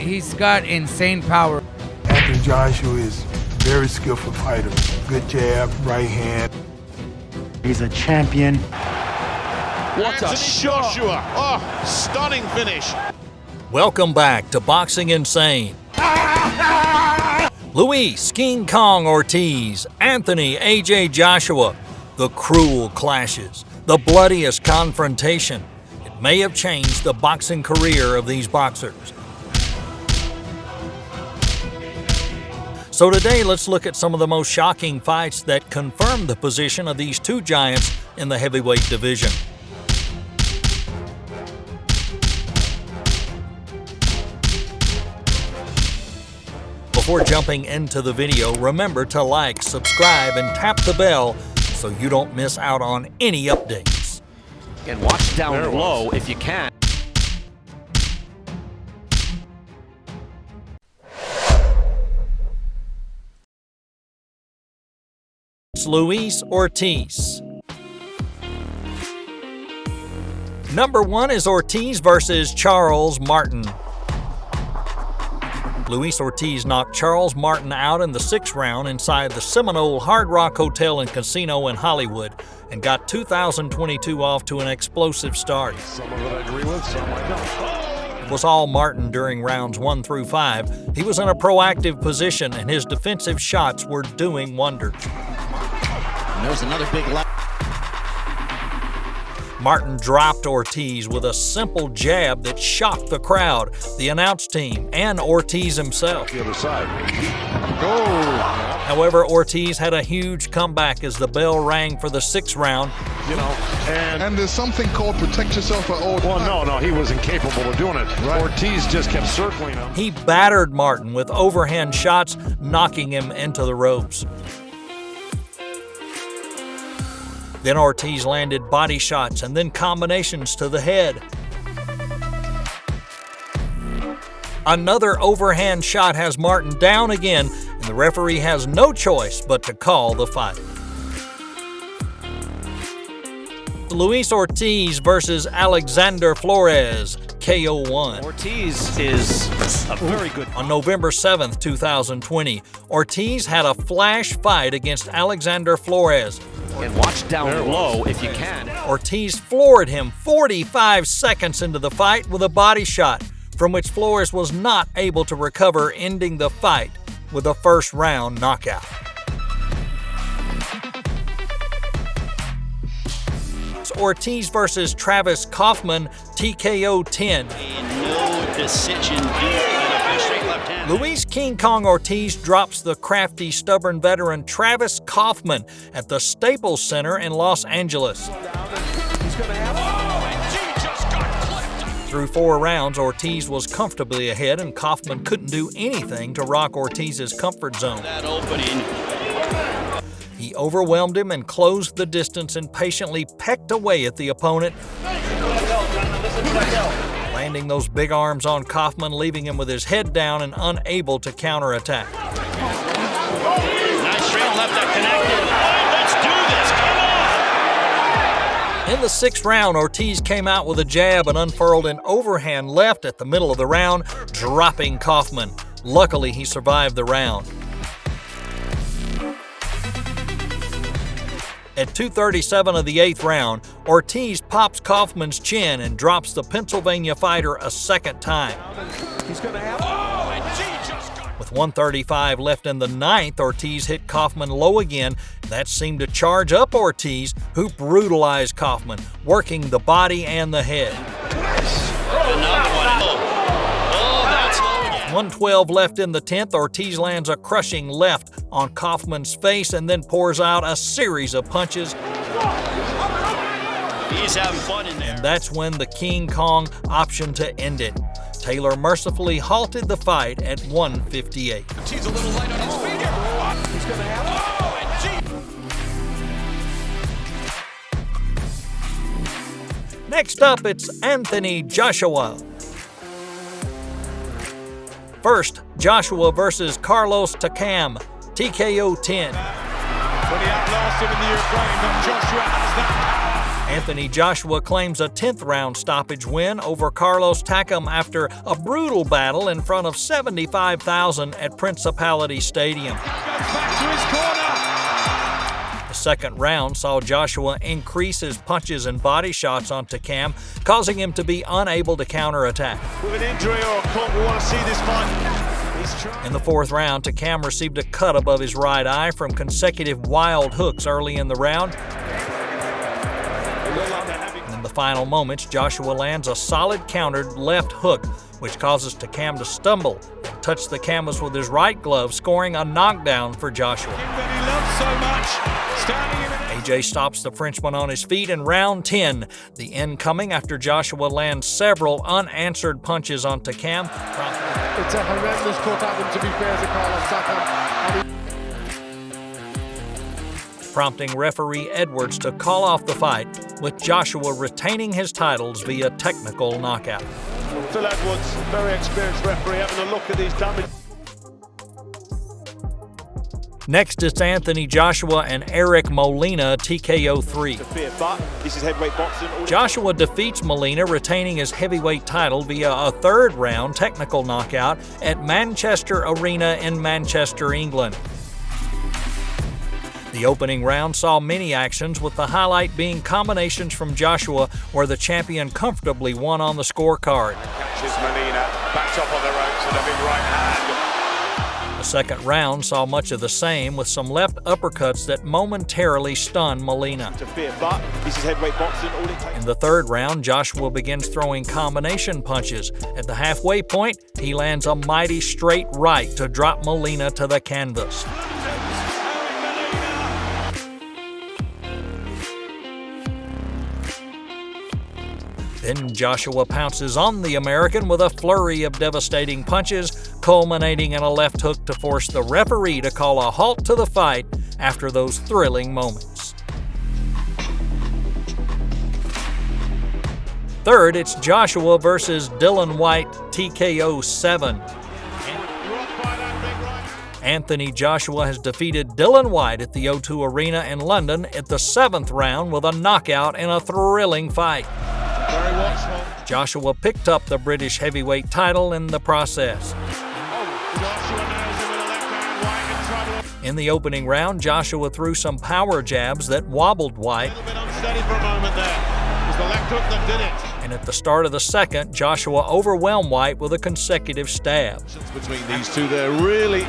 He's got insane power. Anthony Joshua is a very skillful fighter. Good jab, right hand. He's a champion. What a shot! Joshua. Oh, stunning finish. Welcome back to Boxing Insane. Luis KingKong Ortiz, Anthony AJ Joshua, the cruel clashes, the bloodiest confrontation. It may have changed the boxing career of these boxers. So today, let's look at some of the most shocking fights that confirm the position of these two giants in the heavyweight division. Before jumping into the video, remember to like, subscribe, and tap the bell so you don't miss out on any updates. And watch down low if you can. It's Luis Ortiz. Number 1 is Ortiz versus Charles Martin. Luis Ortiz knocked Charles Martin out in the 6th round inside the Seminole Hard Rock Hotel and Casino in Hollywood and got 2022 off to an explosive start. Some of it I agree with, some I don't. It was all Martin during rounds 1 through 5. He was in a proactive position and his defensive shots were doing wonders. And there's another big left. Martin dropped Ortiz with a simple jab that shocked the crowd, the announce team, and Ortiz himself. The other side. Go! However, Ortiz had a huge comeback as the bell rang for the 6th round. You know, and there's something called protect yourself at all times. well, no, he was incapable of doing it. Right. Ortiz just kept circling him. He battered Martin with overhand shots, knocking him into the ropes. Then Ortiz landed body shots and then combinations to the head. Another overhand shot has Martin down again, and the referee has no choice but to call the fight. Luis Ortiz versus Alexander Flores, KO1. Ortiz is a very good. On November 7th, 2020, Ortiz had a flash fight against Alexander Flores. And watch down low if you can. Ortiz floored him 45 seconds into the fight with a body shot, from which Flores was not able to recover, ending the fight with a first-round knockout. It's Ortiz versus Travis Kaufman, TKO 10. No decision here. Luis KingKong Ortiz drops the crafty, stubborn veteran Travis Kaufman at the Staples Center in Los Angeles. Through 4 rounds, Ortiz was comfortably ahead and Kaufman couldn't do anything to rock Ortiz's comfort zone. That opening. He overwhelmed him and closed the distance and patiently pecked away at the opponent, landing those big arms on Kaufman, leaving him with his head down and unable to counterattack. Nice straight left that connected. Oh, let's do this. Come on. In the 6th round, Ortiz came out with a jab and unfurled an overhand left at the middle of the round, dropping Kaufman. Luckily, he survived the round. At 2:37 of the 8th round, Ortiz pops Kaufman's chin and drops the Pennsylvania fighter a second time. With 1:35 left in the 9th, Ortiz hit Kaufman low again. That seemed to charge up Ortiz, who brutalized Kaufman, working the body and the head. Another one. Oh, that's low again. 1:12 left in the 10th, Ortiz lands a crushing left on Kaufman's face and then pours out a series of punches. He's having fun in there. And that's when the KingKong optioned to end it. Taylor mercifully halted the fight at 1:58. He's a little light on his feet here. He's going to have it. Next up, it's Anthony Joshua. First, Joshua versus Carlos Takam, TKO 10. When he outlasted him in the airplane, Joshua has that. Anthony Joshua claims a 10th round stoppage win over Carlos Takam after a brutal battle in front of 75,000 at Principality Stadium. Back to his corner. The second round saw Joshua increase his punches and body shots on Takam, causing him to be unable to counterattack. With an injury or a cut, we want to see this fight. In the fourth round, Takam received a cut above his right eye from consecutive wild hooks early in the round. And in the final moments, Joshua lands a solid countered left hook, which causes Takam to stumble and touch the canvas with his right glove, scoring a knockdown for Joshua. AJ stops the Frenchman on his feet in round 10. The end coming after Joshua lands several unanswered punches on Takam. It's a horrendous cut at him, to be fair to Carlos Takam. Prompting referee Edwards to call off the fight, with Joshua retaining his titles via technical knockout. Phil Edwards, very experienced referee, having a look at these damage. Next, it's Anthony Joshua and Eric Molina, TKO 3. This is heavyweight boxing. Joshua defeats Molina, retaining his heavyweight title via a third round technical knockout at Manchester Arena in Manchester, England. The opening round saw many actions, with the highlight being combinations from Joshua where the champion comfortably won on the scorecard. Catches Molina, backed up on the ropes with a big right hand. The second round saw much of the same, with some left uppercuts that momentarily stunned Molina. This is heavyweight boxing. In the third round, Joshua begins throwing combination punches. At the halfway point, he lands a mighty straight right to drop Molina to the canvas. Then Joshua pounces on the American with a flurry of devastating punches, culminating in a left hook to force the referee to call a halt to the fight after those thrilling moments. Third, it's Joshua versus Dillian Whyte, TKO 7. Anthony Joshua has defeated Dillian Whyte at the O2 Arena in London at the 7th round with a knockout in a thrilling fight. Very watchful. Joshua picked up the British heavyweight title in the process. In the opening round, Joshua threw some power jabs that wobbled Whyte. A little bit unsteady for a moment there. It was the left hook that did it. And at the start of the second, Joshua overwhelmed Whyte with a consecutive stab. Between these two, they really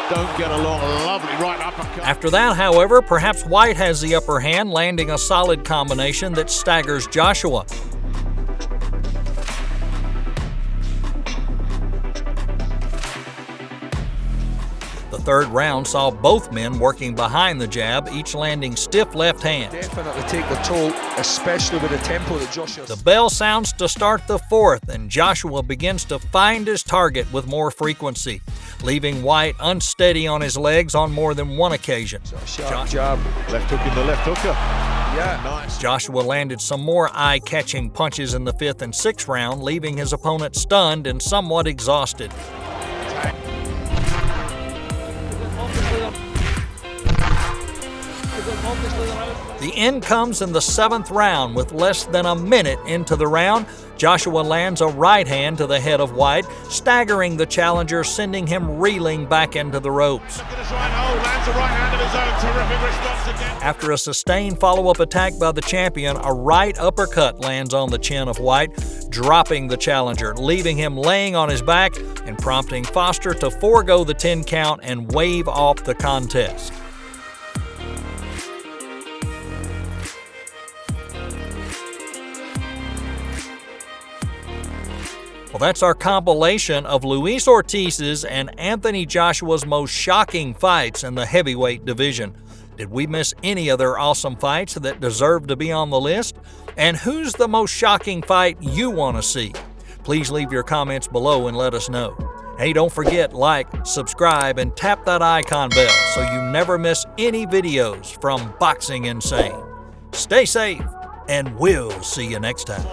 don't get along. A lovely right uppercut. After that, however, perhaps Whyte has the upper hand, landing a solid combination that staggers Joshua. The third round saw both men working behind the jab, each landing stiff left hands. Definitely take the toll, especially with the tempo that Joshua. The bell sounds to start the fourth, and Joshua begins to find his target with more frequency, leaving Whyte unsteady on his legs on more than one occasion. Sharp jab. Left hook in the left hooker. Yeah. Nice. Joshua landed some more eye-catching punches in the 5th and 6th round, leaving his opponent stunned and somewhat exhausted. The end comes in the 7th round. With less than a minute into the round, Joshua lands a right hand to the head of Whyte, staggering the challenger, sending him reeling back into the ropes. After a sustained follow-up attack by the champion, a right uppercut lands on the chin of Whyte, dropping the challenger, leaving him laying on his back and prompting Foster to forego the 10 count and wave off the contest. Well, that's our compilation of Luis Ortiz's and Anthony Joshua's most shocking fights in the heavyweight division. Did we miss any other awesome fights that deserve to be on the list? And who's the most shocking fight you want to see? Please leave your comments below and let us know. Hey, don't forget, like, subscribe, and tap that icon bell so you never miss any videos from Boxing Insane. Stay safe, and we'll see you next time.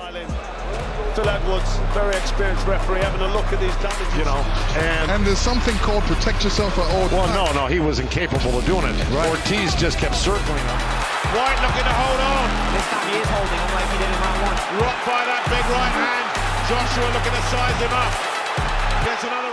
Phil Edwards, very experienced referee, having a look at these damages. You know, and there's something called protect yourself at all times. Well, no, he was incapable of doing it. Right. Ortiz just kept circling him. White looking to hold on. This time he is holding, unlike he did in round one. Rocked by that big right hand. Joshua looking to size him up. Gets another